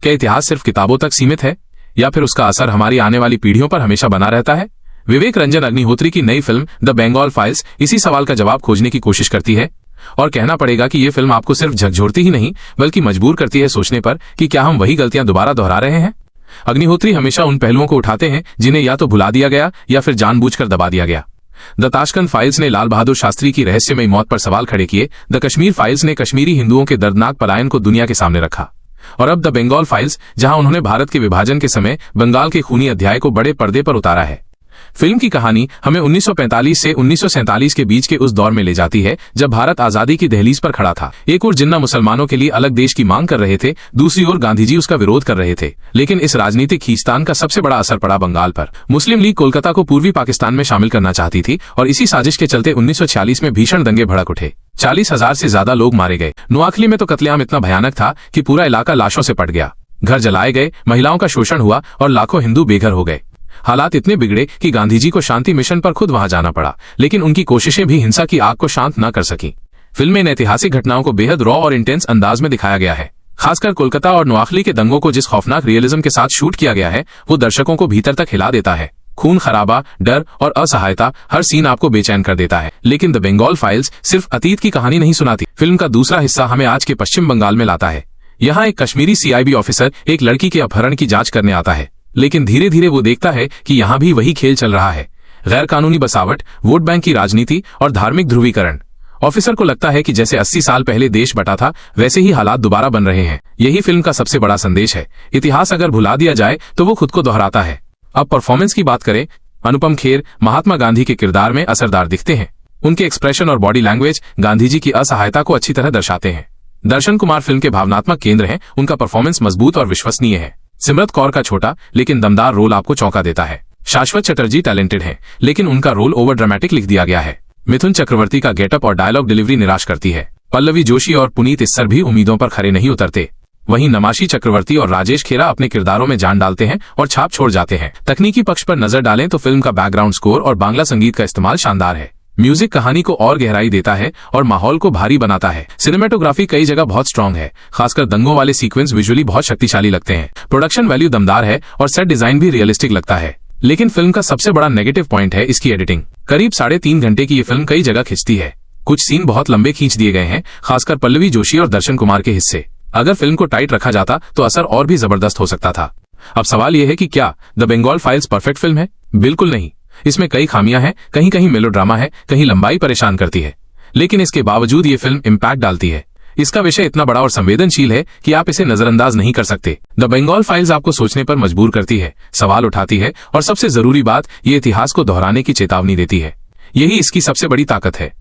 क्या इतिहास सिर्फ किताबों तक सीमित है या फिर उसका असर हमारी आने वाली पीढ़ियों पर हमेशा बना रहता है? विवेक रंजन अग्निहोत्री की नई फिल्म द बंगाल फाइल्स इसी सवाल का जवाब खोजने की कोशिश करती है। और कहना पड़ेगा कि ये फिल्म आपको सिर्फ झकझोरती ही नहीं बल्कि मजबूर करती है सोचने पर कि क्या हम वही गलतियां दोबारा दोहरा रहे हैं। अग्निहोत्री हमेशा उन पहलुओं को उठाते हैं जिन्हें या तो भुला दिया गया या फिर जानबूझकर दबा दिया गया। द ताशकंद फाइल्स ने लाल बहादुर शास्त्री की रहस्यमयी मौत पर सवाल खड़े किए। द कश्मीर फाइल्स ने कश्मीरी हिंदुओं के दर्दनाक पलायन को दुनिया के सामने रखा। और अब द बंगाल फाइल्स, जहां उन्होंने भारत के विभाजन के समय बंगाल के खूनी अध्याय को बड़े पर्दे पर उतारा है। फिल्म की कहानी हमें 1945 से 1947 के बीच के उस दौर में ले जाती है जब भारत आजादी की दहलीज पर खड़ा था। एक ओर जिन्ना मुसलमानों के लिए अलग देश की मांग कर रहे थे, दूसरी ओर गांधी जी उसका विरोध कर रहे थे। लेकिन इस राजनीतिक खींचतान का सबसे बड़ा असर पड़ा बंगाल पर। मुस्लिम लीग कोलकाता को पूर्वी पाकिस्तान में शामिल करना चाहती थी और इसी साजिश के चलते 1946 में भीषण दंगे भड़क उठे। 40,000 से ज्यादा लोग मारे गए। नोआखली में तो कत्लेआम इतना भयानक था कि पूरा इलाका लाशों से पट गया। घर जलाए गए, महिलाओं का शोषण हुआ और लाखों हिंदू बेघर हो गए। हालात इतने बिगड़े कि गांधी जी को शांति मिशन पर खुद वहां जाना पड़ा, लेकिन उनकी कोशिशें भी हिंसा की आग को शांत न कर सकी। फिल्म में इन ऐतिहासिक घटनाओं को बेहद रॉ और इंटेंस अंदाज में दिखाया गया है। खासकर कोलकाता और नोआखली के दंगों को जिस खौफनाक रियलिज्म के साथ शूट किया गया है वो दर्शकों को भीतर तक हिला देता है। खून खराबा, डर और असहायता, हर सीन आपको बेचैन कर देता है। लेकिन द बंगाल फाइल्स सिर्फ अतीत की कहानी नहीं सुनाती। फिल्म का दूसरा हिस्सा हमें आज के पश्चिम बंगाल में लाता है। यहाँ एक कश्मीरी CIB ऑफिसर एक लड़की के अपहरण की जांच करने आता है, लेकिन धीरे धीरे वो देखता है कि यहाँ भी वही खेल चल रहा है। गैर कानूनी बसावट, वोट बैंक की राजनीति और धार्मिक ध्रुवीकरण। ऑफिसर को लगता है कि जैसे 80 साल पहले देश बटा था वैसे ही हालात दोबारा बन रहे हैं। यही फिल्म का सबसे बड़ा संदेश है। इतिहास अगर भुला दिया जाए तो वो खुद को दोहराता है। अब परफॉर्मेंस की बात करें, अनुपम खेर महात्मा गांधी के किरदार में असरदार दिखते हैं। उनके एक्सप्रेशन और बॉडी लैंग्वेज गांधी जी की असहायता को अच्छी तरह दर्शाते हैं। दर्शन कुमार फिल्म के भावनात्मक केंद्र हैं। उनका परफॉर्मेंस मजबूत और विश्वसनीय है। सिमरत कौर का छोटा लेकिन दमदार रोल आपको चौंका देता है। शाश्वत चटर्जी टैलेंटेड है, लेकिन उनका रोल ओवर ड्रामेटिक लिख दिया गया है। मिथुन चक्रवर्ती का गेटअप और डायलॉग डिलीवरी निराश करती है। पल्लवी जोशी और पुनीत इस्सर भी उम्मीदों पर खरे नहीं उतरते। वहीं नमाशी चक्रवर्ती और राजेश खेरा अपने किरदारों में जान डालते हैं और छाप छोड़ जाते हैं। तकनीकी पक्ष पर नजर डालें तो फिल्म का बैकग्राउंड स्कोर और बांग्ला संगीत का इस्तेमाल शानदार है। म्यूजिक कहानी को और गहराई देता है और माहौल को भारी बनाता है। सिनेमेटोग्राफी कई जगह बहुत स्ट्रांग है, खासकर दंगों वाले सीक्वेंस विजुअली बहुत शक्तिशाली लगते हैं। प्रोडक्शन वैल्यू दमदार है और सेट डिजाइन भी रियलिस्टिक लगता है। लेकिन फिल्म का सबसे बड़ा नेगेटिव पॉइंट है इसकी एडिटिंग। करीब 3.5 घंटे की ये फिल्म कई जगह खिंचती है। कुछ सीन बहुत लंबे खींच दिए गए हैं, खासकर पल्लवी जोशी और दर्शन कुमार के हिस्से। अगर फिल्म को टाइट रखा जाता तो असर और भी जबरदस्त हो सकता था। अब सवाल यह है कि क्या the Bengal Files perfect film है? बिल्कुल नहीं। इसमें कई खामियां हैं, कहीं कहीं मेलोड्रामा है, कहीं लंबाई परेशान करती है। लेकिन इसके बावजूद ये फिल्म इम्पैक्ट डालती है। इसका विषय इतना बड़ा और संवेदनशील है कि आप इसे नजरअंदाज नहीं कर सकते। द बंगाल फाइल्स आपको सोचने पर मजबूर करती है, सवाल उठाती है और सबसे जरूरी बात, ये इतिहास को दोहराने की चेतावनी देती है। यही इसकी सबसे बड़ी ताकत है।